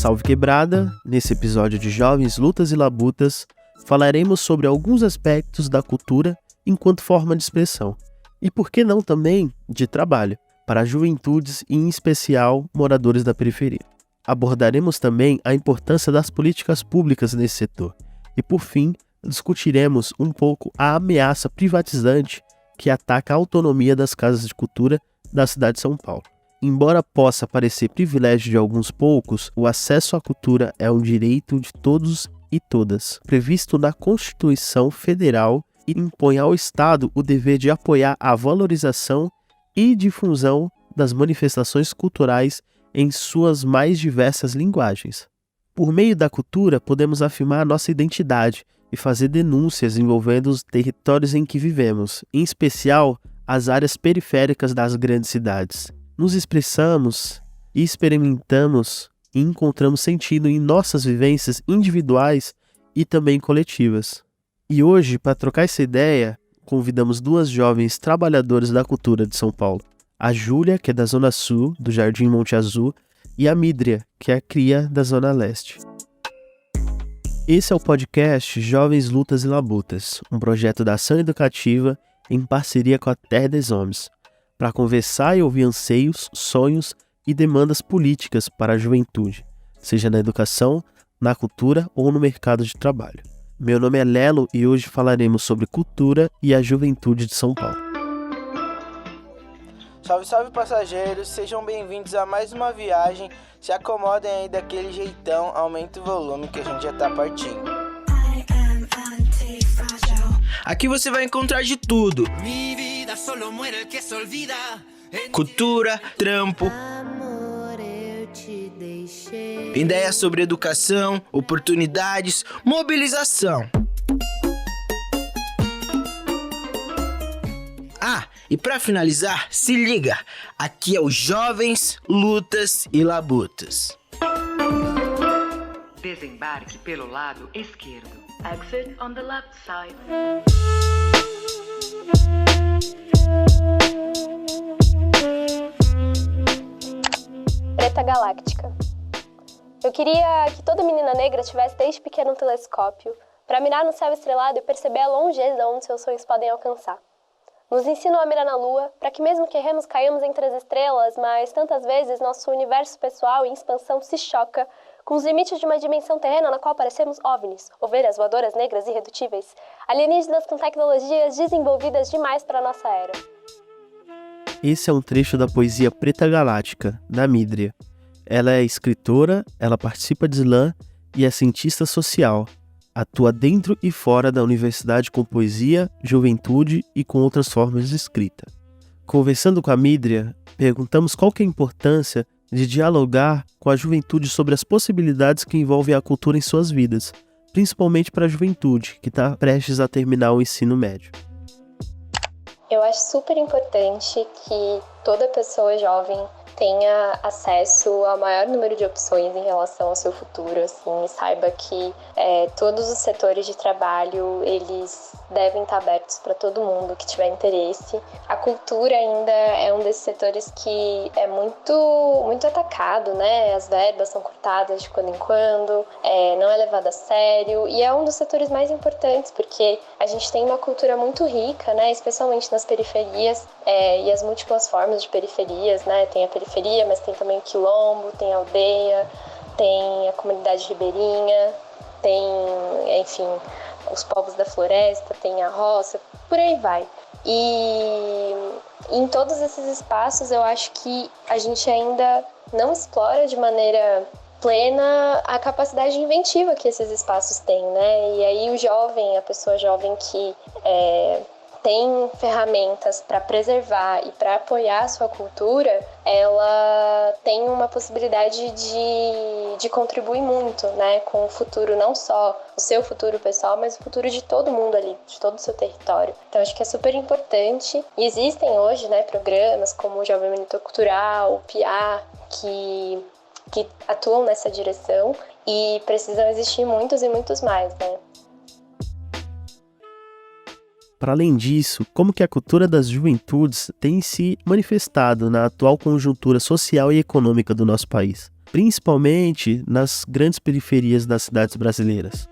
Salve Quebrada! Nesse episódio de Jovens Lutas e Labutas, falaremos sobre alguns aspectos da cultura enquanto forma de expressão. E por que não também de trabalho, para juventudes e em especial moradores da periferia. Abordaremos também a importância das políticas públicas nesse setor. E por fim, discutiremos um pouco a ameaça privatizante que ataca a autonomia das casas de cultura da cidade de São Paulo. Embora possa parecer privilégio de alguns poucos, o acesso à cultura é um direito de todos e todas, previsto na Constituição Federal e impõe ao Estado o dever de apoiar a valorização e difusão das manifestações culturais em suas mais diversas linguagens. Por meio da cultura, podemos afirmar nossa identidade e fazer denúncias envolvendo os territórios em que vivemos, em especial as áreas periféricas das grandes cidades. Nos expressamos e experimentamos e encontramos sentido em nossas vivências individuais e também coletivas. E hoje, para trocar essa ideia, convidamos duas jovens trabalhadoras da cultura de São Paulo. A Júlia, que é da Zona Sul, do Jardim Monte Azul, e a Mídria, que é a cria da Zona Leste. Esse é o podcast Jovens Lutas e Labutas, um projeto da ação educativa em parceria com a Terra dos Homens, para conversar e ouvir anseios, sonhos e demandas políticas para a juventude, seja na educação, na cultura ou no mercado de trabalho. Meu nome é Lelo e hoje falaremos sobre cultura e a juventude de São Paulo. Salve, salve passageiros, sejam bem-vindos a mais uma viagem. Se acomodem aí daquele jeitão, aumenta o volume que a gente já tá partindo. Aqui você vai encontrar de tudo: cultura, trampo, ideias sobre educação, oportunidades, mobilização. E pra finalizar, se liga, aqui é o Jovens, Lutas e Labutas. Desembarque pelo lado esquerdo. Exit on the left side. Preta Galáctica. Eu queria que toda menina negra tivesse desde pequeno um telescópio para mirar no céu estrelado e perceber a longeza onde seus sonhos podem alcançar. Nos ensinam a mirar na lua, para que mesmo que erremos, caiamos entre as estrelas, mas tantas vezes nosso universo pessoal em expansão se choca com os limites de uma dimensão terrena na qual parecemos OVNIs, ovelhas voadoras negras irredutíveis, alienígenas com tecnologias desenvolvidas demais para a nossa era. Esse é um trecho da poesia Preta Galáctica, da Mídria. Ela é escritora, ela participa de slam e é cientista social. Atua dentro e fora da universidade com poesia, juventude e com outras formas de escrita. Conversando com a Mídria, perguntamos qual que é a importância de dialogar com a juventude sobre as possibilidades que envolvem a cultura em suas vidas, principalmente para a juventude, que está prestes a terminar o ensino médio. Eu acho super importante que toda pessoa jovem tenha acesso ao maior número de opções em relação ao seu futuro, assim, e saiba que todos os setores de trabalho, eles devem estar abertos para todo mundo que tiver interesse. A cultura ainda é um desses setores que é muito atacado, né? As verbas são cortadas de quando em quando, não é levado a sério, e é um dos setores mais importantes, porque a gente tem uma cultura muito rica, né? Especialmente nas periferias, e as múltiplas formas de periferias, né? Tem a periferia, mas tem também o quilombo, tem a aldeia, tem a comunidade ribeirinha, tem, enfim, os povos da floresta, tem a roça, por aí vai. E em todos esses espaços eu acho que a gente ainda não explora de maneira plena a capacidade inventiva que esses espaços têm, né? E aí o jovem, a pessoa jovem que tem ferramentas para preservar e para apoiar a sua cultura, ela tem uma possibilidade de contribuir muito, né, com o futuro, não só o seu futuro pessoal, mas o futuro de todo mundo ali, de todo o seu território. Então acho que é super importante. E existem hoje, né, programas como o Jovem Monitor Cultural, o PIA, que atuam nessa direção, e precisam existir muitos e muitos mais, né? Para além disso, como que a cultura das juventudes tem se manifestado na atual conjuntura social e econômica do nosso país? principalmente nas grandes periferias das cidades brasileiras?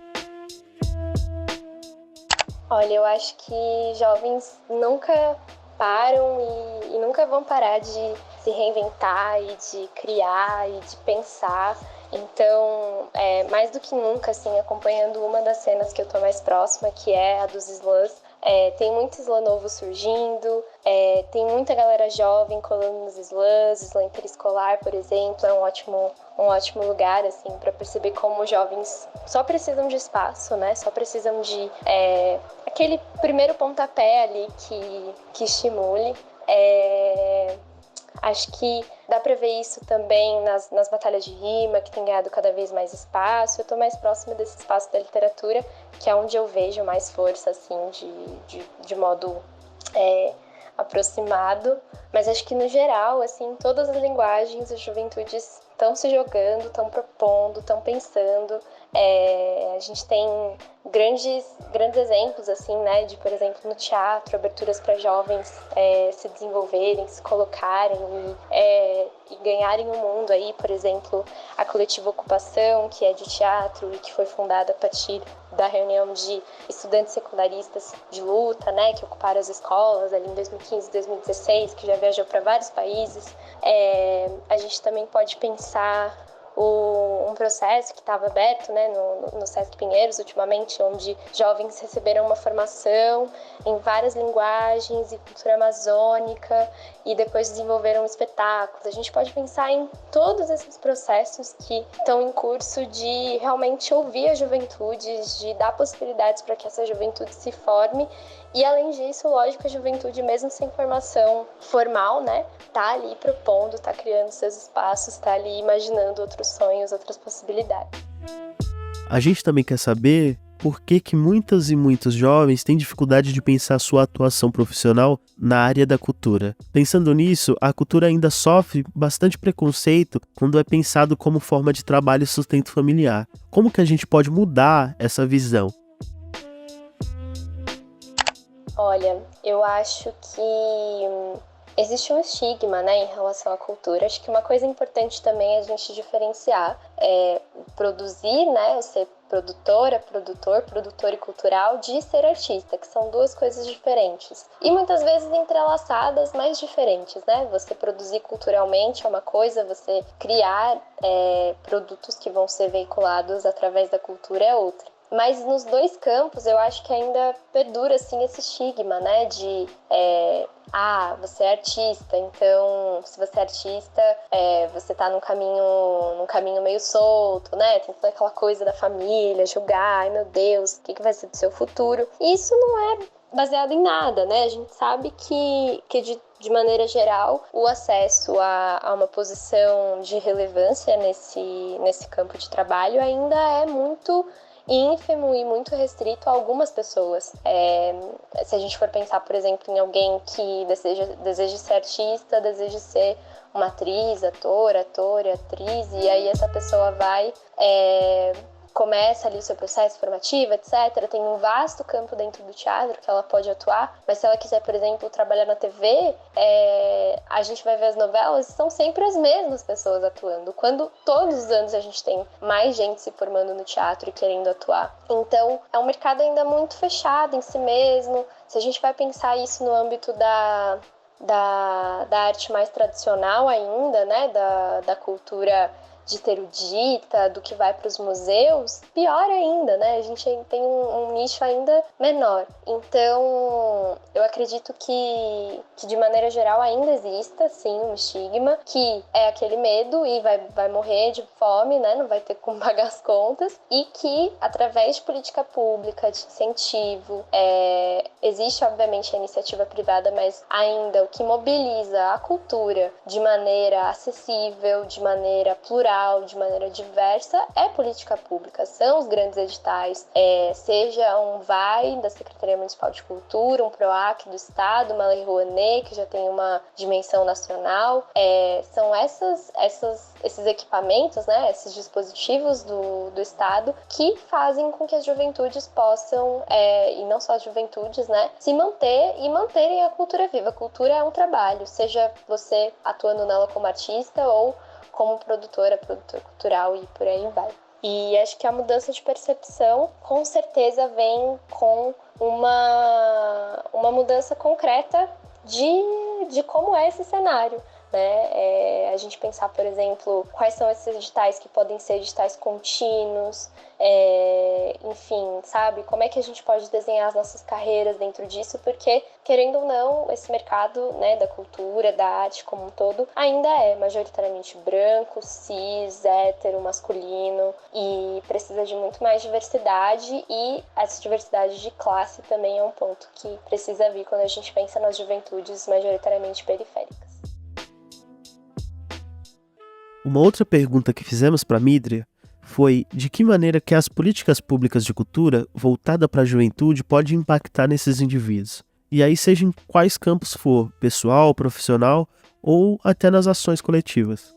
Olha, eu acho que jovens nunca param e nunca vão parar de se reinventar e de criar e de pensar. Então, mais do que nunca, assim, acompanhando uma das cenas que eu tô mais próxima, que é a dos slams, tem muito slam novo surgindo, tem muita galera jovem colando nos slams, slam interescolar, por exemplo, é um ótimo lugar, assim, para perceber como os jovens só precisam de espaço, né? Só precisam de aquele primeiro pontapé ali que estimule. Acho que dá para ver isso também nas batalhas de rima, que tem ganhado cada vez mais espaço. Eu estou mais próxima desse espaço da literatura, que é onde eu vejo mais força, assim, de modo aproximado. Mas acho que, no geral, assim, todas as linguagens, as juventudes estão se jogando, estão propondo, estão pensando. A gente tem grandes exemplos, assim, né, de, por exemplo, no teatro, aberturas para jovens se desenvolverem, se colocarem e ganharem o mundo aí, por exemplo, a Coletiva Ocupação, que é de teatro e que foi fundada a partir da reunião de estudantes secundaristas de luta, né, que ocuparam as escolas ali em 2015, 2016, que já viajou para vários países. A gente também pode pensar um processo que estava aberto, né, no Sesc Pinheiros ultimamente, onde jovens receberam uma formação em várias linguagens e cultura amazônica e depois desenvolveram espetáculos. A gente pode pensar em todos esses processos que estão em curso de realmente ouvir a juventude, de dar possibilidades para que essa juventude se forme. E, além disso, lógico, a juventude, mesmo sem formação formal, né, tá ali propondo, tá criando seus espaços, tá ali imaginando outros sonhos, outras possibilidades. A gente também quer saber por que muitas e muitos jovens têm dificuldade de pensar sua atuação profissional na área da cultura. Pensando nisso, a cultura ainda sofre bastante preconceito quando é pensado como forma de trabalho e sustento familiar. Como que a gente pode mudar essa visão? Olha, eu acho que existe um estigma, né, em relação à cultura. Acho que uma coisa importante também é a gente diferenciar produzir, né, ser produtora, produtor e cultural, de ser artista, que são duas coisas diferentes. E muitas vezes entrelaçadas, mas diferentes, né? Você produzir culturalmente é uma coisa, você criar produtos que vão ser veiculados através da cultura é outra. Mas nos dois campos eu acho que ainda perdura assim esse estigma, né, de você é artista, então se você é artista, você tá num caminho meio solto, né, tem toda aquela coisa da família, julgar, ai meu Deus, o que vai ser do seu futuro? E isso não é baseado em nada, né, a gente sabe que de maneira geral, o acesso a uma posição de relevância nesse campo de trabalho ainda é muito ínfimo e muito restrito a algumas pessoas. Se a gente for pensar, por exemplo, em alguém que deseja ser artista, deseja ser uma atriz, ator, atriz, e aí essa pessoa vai, começa ali o seu processo formativo, etc. Tem um vasto campo dentro do teatro que ela pode atuar, mas se ela quiser, por exemplo, trabalhar na TV, a gente vai ver as novelas, são sempre as mesmas pessoas atuando, quando todos os anos a gente tem mais gente se formando no teatro e querendo atuar. Então, é um mercado ainda muito fechado em si mesmo. Se a gente vai pensar isso no âmbito da arte mais tradicional ainda, né, da cultura dita erudita, do que vai para os museus, pior ainda, né? A gente tem um nicho ainda menor. Então, eu acredito que de maneira geral ainda exista, sim, um estigma, que é aquele medo e vai morrer de fome, né? Não vai ter como pagar as contas, e que, através de política pública, de incentivo, existe, obviamente, a iniciativa privada, mas ainda o que mobiliza a cultura de maneira acessível, de maneira plural, de maneira diversa, é política pública, são os grandes editais, seja um VAI da Secretaria Municipal de Cultura, um PROAC do Estado, uma Lei Rouanet, que já tem uma dimensão nacional, são esses equipamentos, né, esses dispositivos do Estado que fazem com que as juventudes possam, e não só as juventudes, né, se manter e manterem a cultura viva. A cultura é um trabalho, seja você atuando nela como artista ou como produtor cultural e por aí vai. E acho que a mudança de percepção com certeza vem com uma mudança concreta de como é esse cenário, né? A gente pensar, por exemplo, quais são esses editais que podem ser editais contínuos, enfim, sabe? Como é que a gente pode desenhar as nossas carreiras dentro disso, porque, querendo ou não, esse mercado, né, da cultura, da arte como um todo, ainda é majoritariamente branco, cis, hétero, masculino, e precisa de muito mais diversidade, e essa diversidade de classe também é um ponto que precisa vir quando a gente pensa nas juventudes majoritariamente periféricas. Uma outra pergunta que fizemos para a Mídria foi de que maneira que as políticas públicas de cultura voltada para a juventude pode impactar nesses indivíduos. E aí seja em quais campos for, pessoal, profissional ou até nas ações coletivas.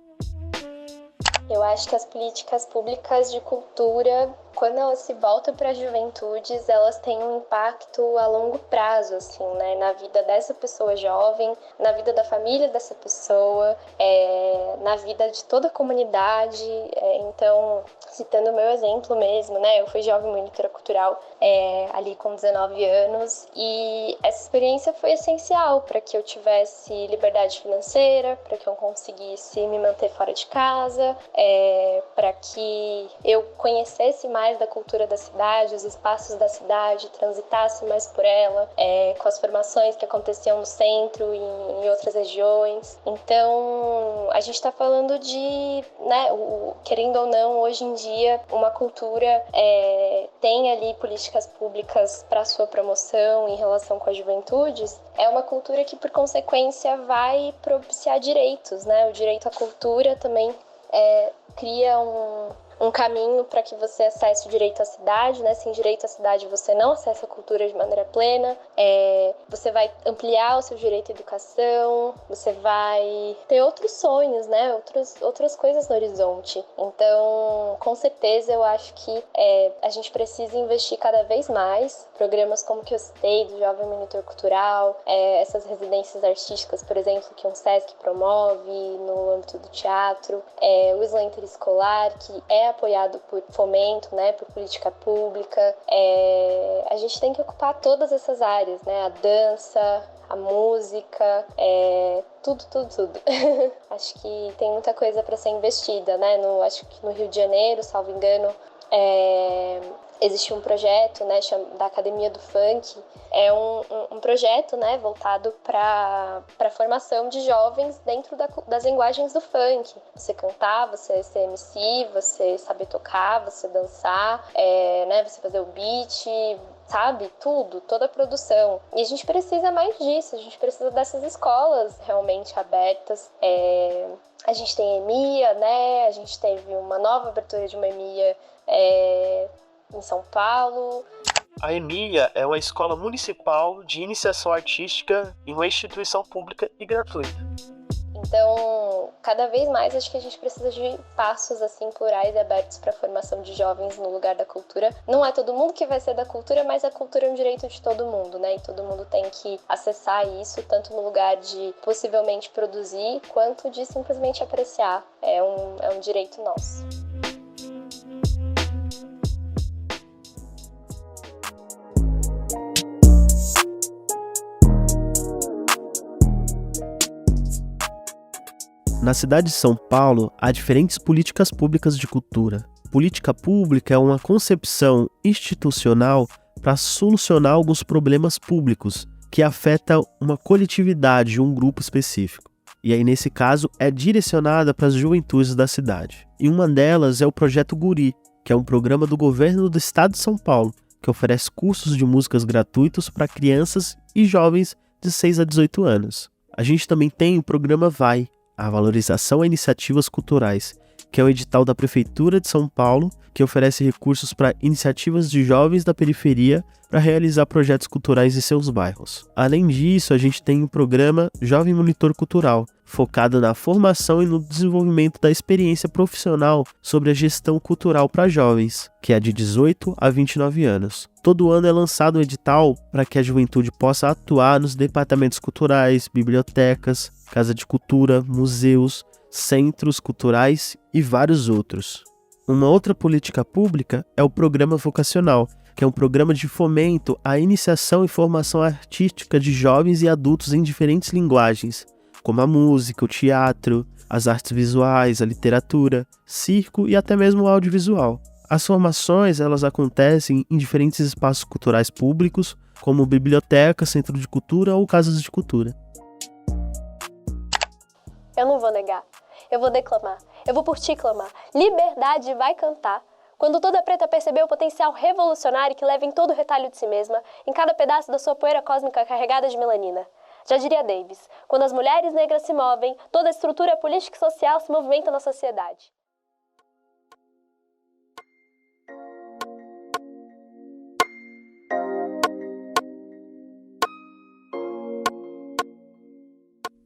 Eu acho que as políticas públicas de cultura, quando elas se voltam para as juventudes, elas têm um impacto a longo prazo, assim, né? Na vida dessa pessoa jovem, na vida da família dessa pessoa, na vida de toda a comunidade. Então, citando o meu exemplo mesmo, né? Eu fui jovem monitora cultural ali com 19 anos e essa experiência foi essencial para que eu tivesse liberdade financeira, para que eu conseguisse me manter fora de casa, para que eu conhecesse mais da cultura da cidade, os espaços da cidade, transitasse mais por ela, com as formações que aconteciam no centro e em outras regiões. Então, a gente está falando de, né, querendo ou não, hoje em dia, uma cultura tem ali políticas públicas para sua promoção em relação com as juventudes, é uma cultura que, por consequência, vai propiciar direitos, né? O direito à cultura também cria um caminho para que você acesse o direito à cidade, né? Sem direito à cidade você não acessa a cultura de maneira plena, você vai ampliar o seu direito à educação, você vai ter outros sonhos, né? Outras coisas no horizonte. Então, com certeza, eu acho que a gente precisa investir cada vez mais. Programas como que eu citei, do Jovem Monitor Cultural, essas residências artísticas, por exemplo, que um SESC promove no âmbito do teatro, o Slam Interescolar, que é apoiado por fomento, né, por política pública. A gente tem que ocupar todas essas áreas, né, a dança, a música, tudo. Acho que tem muita coisa para ser investida, né? Acho que no Rio de Janeiro, salvo engano, existe um projeto, né, da Academia do Funk. É um projeto, né, voltado para a formação de jovens dentro das linguagens do funk. Você cantar, você ser MC, você saber tocar, você dançar, né, você fazer o beat, sabe? Tudo, toda a produção. E a gente precisa mais disso, a gente precisa dessas escolas realmente abertas. A gente tem EMIA, né? A gente teve uma nova abertura de uma EMIA em São Paulo. A EMIA é uma escola municipal de iniciação artística em uma instituição pública e gratuita. Então, cada vez mais acho que a gente precisa de passos assim plurais e abertos para a formação de jovens no lugar da cultura. Não é todo mundo que vai ser da cultura, mas a cultura é um direito de todo mundo, né? E todo mundo tem que acessar isso, tanto no lugar de possivelmente produzir, quanto de simplesmente apreciar. É um direito nosso. Na cidade de São Paulo, há diferentes políticas públicas de cultura. Política pública é uma concepção institucional para solucionar alguns problemas públicos que afetam uma coletividade ou um grupo específico. E aí, nesse caso, é direcionada para as juventudes da cidade. E uma delas é o Projeto Guri, que é um programa do governo do estado de São Paulo, que oferece cursos de músicas gratuitos para crianças e jovens de 6 a 18 anos. A gente também tem o programa Vai, a valorização a iniciativas culturais, que é o edital da Prefeitura de São Paulo, que oferece recursos para iniciativas de jovens da periferia para realizar projetos culturais em seus bairros. Além disso, a gente tem o programa Jovem Monitor Cultural, focado na formação e no desenvolvimento da experiência profissional sobre a gestão cultural para jovens, que é de 18 a 29 anos. Todo ano é lançado um edital para que a juventude possa atuar nos departamentos culturais, bibliotecas, casa de cultura, museus, centros culturais e vários outros. Uma outra política pública é o Programa Vocacional, que é um programa de fomento à iniciação e formação artística de jovens e adultos em diferentes linguagens, como a música, o teatro, as artes visuais, a literatura, circo e até mesmo o audiovisual. As formações elas acontecem em diferentes espaços culturais públicos, como biblioteca, centro de cultura ou casas de cultura. Eu não vou negar, eu vou declamar, eu vou por ti clamar. Liberdade vai cantar. Quando toda preta percebeu o potencial revolucionário que leva em todo o retalho de si mesma, em cada pedaço da sua poeira cósmica carregada de melanina. Já diria Davis, quando as mulheres negras se movem, toda a estrutura política e social se movimenta na sociedade.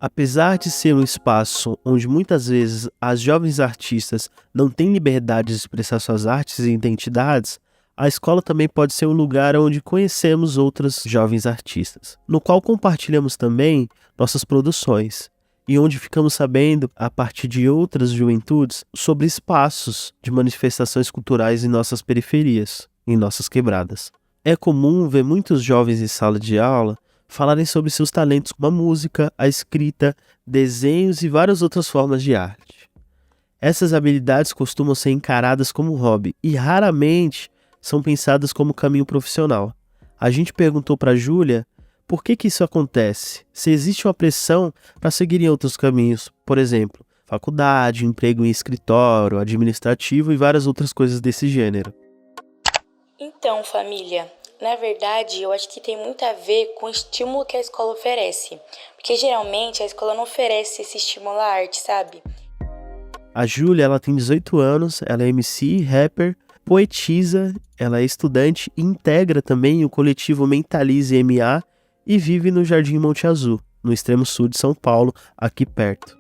Apesar de ser um espaço onde muitas vezes as jovens artistas não têm liberdade de expressar suas artes e identidades, a escola também pode ser um lugar onde conhecemos outras jovens artistas, no qual compartilhamos também nossas produções, e onde ficamos sabendo, a partir de outras juventudes, sobre espaços de manifestações culturais em nossas periferias, em nossas quebradas. É comum ver muitos jovens em sala de aula falarem sobre seus talentos como a música, a escrita, desenhos e várias outras formas de arte. Essas habilidades costumam ser encaradas como hobby e raramente são pensadas como caminho profissional. A gente perguntou para a Júlia por que isso acontece, se existe uma pressão para seguir em outros caminhos, por exemplo, faculdade, emprego em escritório, administrativo e várias outras coisas desse gênero. Então, família, na verdade, eu acho que tem muito a ver com o estímulo que a escola oferece. Porque geralmente a escola não oferece esse estímulo à arte, sabe? A Júlia, ela tem 18 anos, ela é MC, rapper, poetisa, ela é estudante e integra também o coletivo Mentalize MA e vive no Jardim Monte Azul, no extremo sul de São Paulo, aqui perto.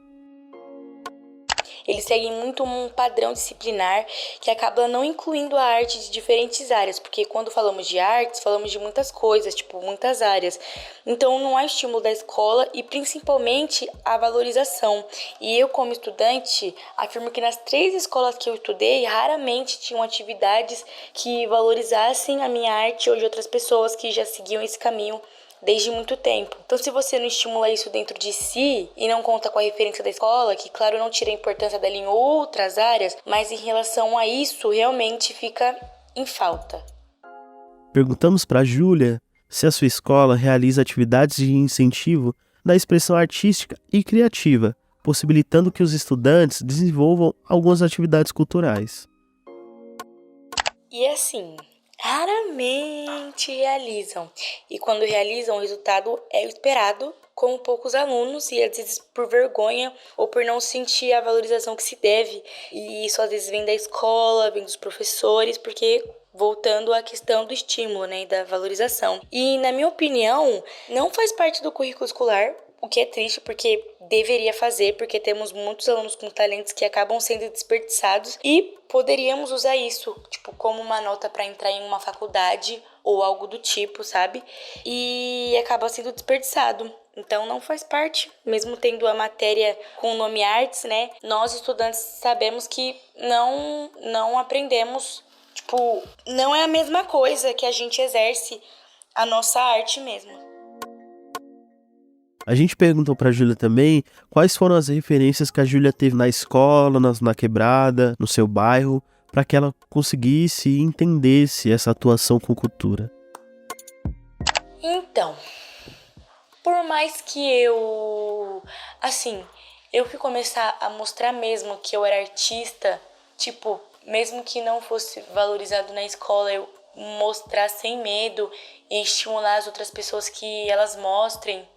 Eles seguem muito um padrão disciplinar que acaba não incluindo a arte de diferentes áreas, porque quando falamos de artes, falamos de muitas coisas, tipo, muitas áreas. Então não há estímulo da escola e principalmente a valorização. E eu, como estudante, afirmo que nas 3 escolas que eu estudei, raramente tinham atividades que valorizassem a minha arte ou de outras pessoas que já seguiam esse caminho desde muito tempo. Então, se você não estimula isso dentro de si e não conta com a referência da escola, que claro, não tira a importância dela em outras áreas, mas em relação a isso, realmente fica em falta. Perguntamos para a Júlia se a sua escola realiza atividades de incentivo da expressão artística e criativa, possibilitando que os estudantes desenvolvam algumas atividades culturais. E assim, raramente realizam. E quando realizam, o resultado é o esperado, com poucos alunos e às vezes por vergonha ou por não sentir a valorização que se deve. E isso às vezes vem da escola, vem dos professores, porque voltando à questão do estímulo, né, e da valorização. E na minha opinião, não faz parte do currículo escolar, o que é triste porque deveria fazer, porque temos muitos alunos com talentos que acabam sendo desperdiçados e poderíamos usar isso, tipo, como uma nota para entrar em uma faculdade ou algo do tipo, sabe? E acaba sendo desperdiçado. Então não faz parte, mesmo tendo a matéria com o nome artes, né? Nós estudantes sabemos que não aprendemos, tipo, não é a mesma coisa que a gente exerce a nossa arte mesmo. A gente perguntou para a Júlia também quais foram as referências que a Júlia teve na escola, na quebrada, no seu bairro, para que ela conseguisse e entendesse essa atuação com cultura. Então, por mais que eu fui começar a mostrar mesmo que eu era artista, tipo, mesmo que não fosse valorizado na escola, eu mostrar sem medo e estimular as outras pessoas que elas mostrem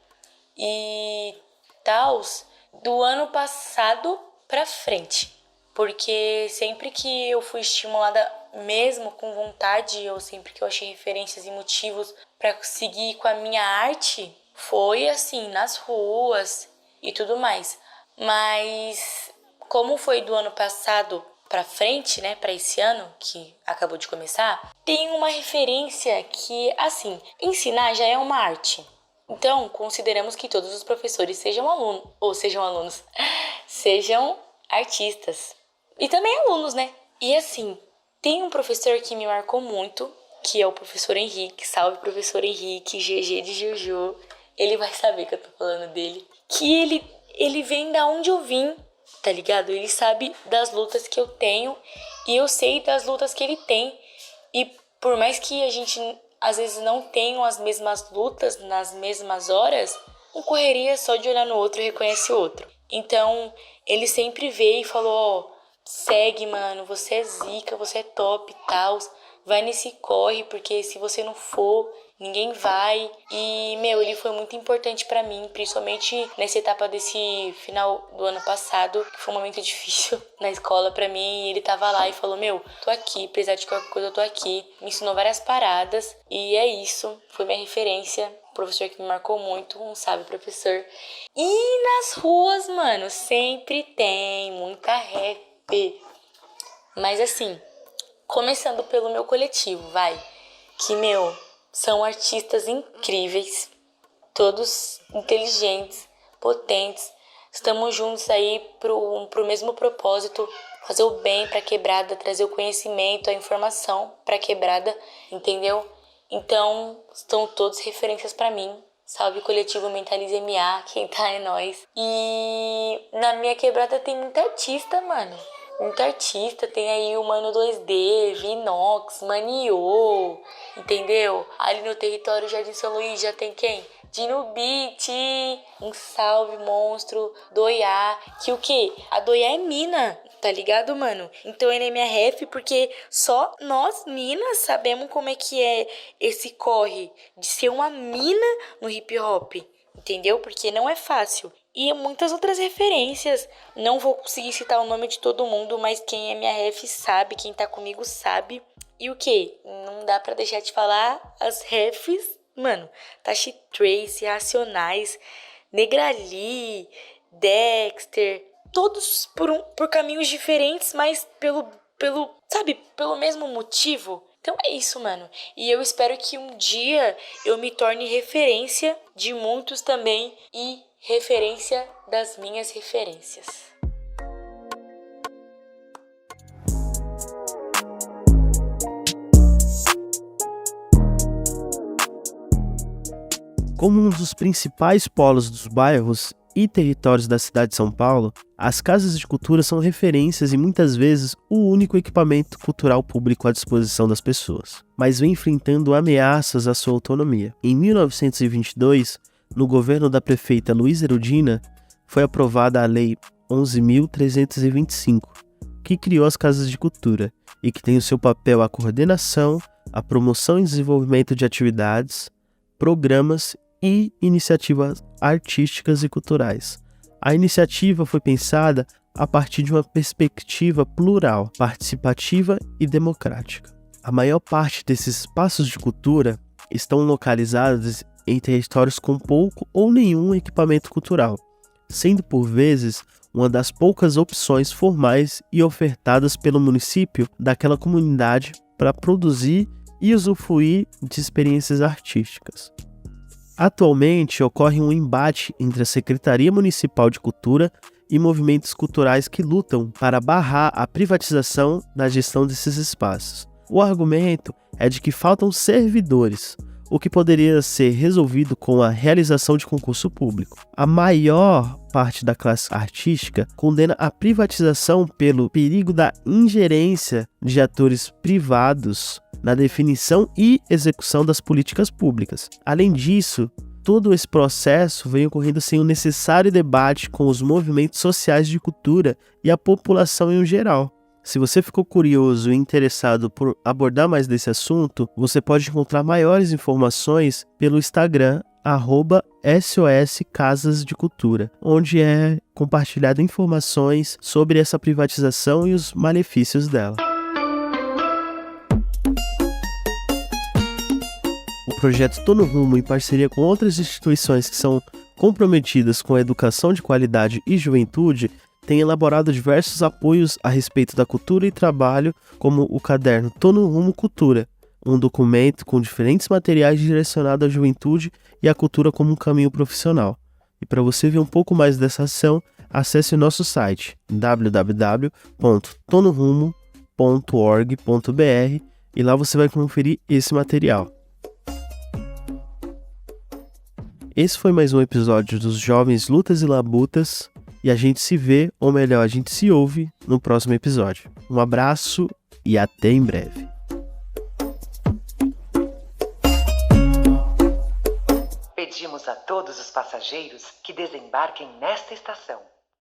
e tals, do ano passado pra frente, porque sempre que eu fui estimulada mesmo com vontade, ou sempre que eu achei referências e motivos pra seguir com a minha arte, foi assim, nas ruas e tudo mais. Mas como foi do ano passado pra frente, né, pra esse ano que acabou de começar, tem uma referência que, assim, ensinar já é uma arte. Então, consideramos que todos os professores sejam alunos, sejam artistas. E também alunos, né? E assim, tem um professor que me marcou muito, que é o professor Henrique. Salve, professor Henrique, GG de Juju. Ele vai saber que eu tô falando dele. Que ele vem da onde eu vim, tá ligado? Ele sabe das lutas que eu tenho e eu sei das lutas que ele tem. E por mais que a gente às vezes não tenha as mesmas lutas nas mesmas horas, um correria só de olhar no outro e reconhece o outro. Então, ele sempre veio e falou, segue, mano, você é zica, você é top e tal, vai nesse corre, porque se você não for, ninguém vai. E, ele foi muito importante pra mim, principalmente nessa etapa desse final do ano passado, que foi um momento difícil na escola pra mim. Ele tava lá e falou, tô aqui, apesar de qualquer coisa eu tô aqui. Me ensinou várias paradas e é isso, foi minha referência. Professor que me marcou muito, um sábio professor. E nas ruas, mano, sempre tem muita rap. Mas assim, começando pelo meu coletivo, que, são artistas incríveis, todos inteligentes, potentes. Estamos juntos aí pro mesmo propósito, fazer o bem pra quebrada, trazer o conhecimento, a informação pra quebrada, entendeu? Então, estão todos referências pra mim. Salve coletivo Mentalize MA, quem tá é nós. E na minha quebrada tem muita artista, mano. Muita artista, tem aí o Mano 2D, Vinox, Maniô, entendeu? Ali no território Jardim São Luís já tem quem? Dino Beat, um salve monstro, Doiá, que o quê? A Doiá é mina, tá ligado, mano? Então ele é minha ref porque só nós, minas, sabemos como é que é esse corre de ser uma mina no hip hop, entendeu? Porque não é fácil. E muitas outras referências, não vou conseguir citar o nome de todo mundo, mas quem é minha ref sabe, quem tá comigo sabe. E o quê? Não dá pra deixar de falar as refs, mano, Tashi Trace, Racionais, Negrali, Dexter, todos por caminhos diferentes, mas pelo mesmo motivo. Então é isso, mano. E eu espero que um dia eu me torne referência de muitos também e referência das minhas referências. Como um dos principais polos dos bairros e territórios da cidade de São Paulo, as casas de cultura são referências e muitas vezes o único equipamento cultural público à disposição das pessoas, mas vem enfrentando ameaças à sua autonomia. Em 1922, no governo da prefeita Luísa Erundina, foi aprovada a Lei 11.325, que criou as casas de cultura e que tem o seu papel a coordenação, a promoção e desenvolvimento de atividades, programas e iniciativas artísticas e culturais. A iniciativa foi pensada a partir de uma perspectiva plural, participativa e democrática. A maior parte desses espaços de cultura estão localizados em territórios com pouco ou nenhum equipamento cultural, sendo por vezes uma das poucas opções formais e ofertadas pelo município daquela comunidade para produzir e usufruir de experiências artísticas. Atualmente ocorre um embate entre a Secretaria Municipal de Cultura e movimentos culturais que lutam para barrar a privatização na gestão desses espaços. O argumento é de que faltam servidores, o que poderia ser resolvido com a realização de concurso público. A maior parte da classe artística condena a privatização pelo perigo da ingerência de atores privados na definição e execução das políticas públicas. Além disso, todo esse processo vem ocorrendo sem o necessário debate com os movimentos sociais de cultura e a população em geral. Se você ficou curioso e interessado por abordar mais desse assunto, você pode encontrar maiores informações pelo Instagram @SOS Casas de Cultura, onde é compartilhado informações sobre essa privatização e os malefícios dela. O projeto Tô no Rumo, em parceria com outras instituições que são comprometidas com a educação de qualidade e juventude, tem elaborado diversos apoios a respeito da cultura e trabalho, como o caderno Tô no Rumo Cultura, um documento com diferentes materiais direcionados à juventude e à cultura como um caminho profissional. E para você ver um pouco mais dessa ação, acesse o nosso site www.tonorumo.org.br e lá você vai conferir esse material. Esse foi mais um episódio dos Jovens Lutas e Labutas e a gente se vê, ou melhor, a gente se ouve no próximo episódio. Um abraço e até em breve. Pedimos a todos os passageiros que desembarquem nesta estação.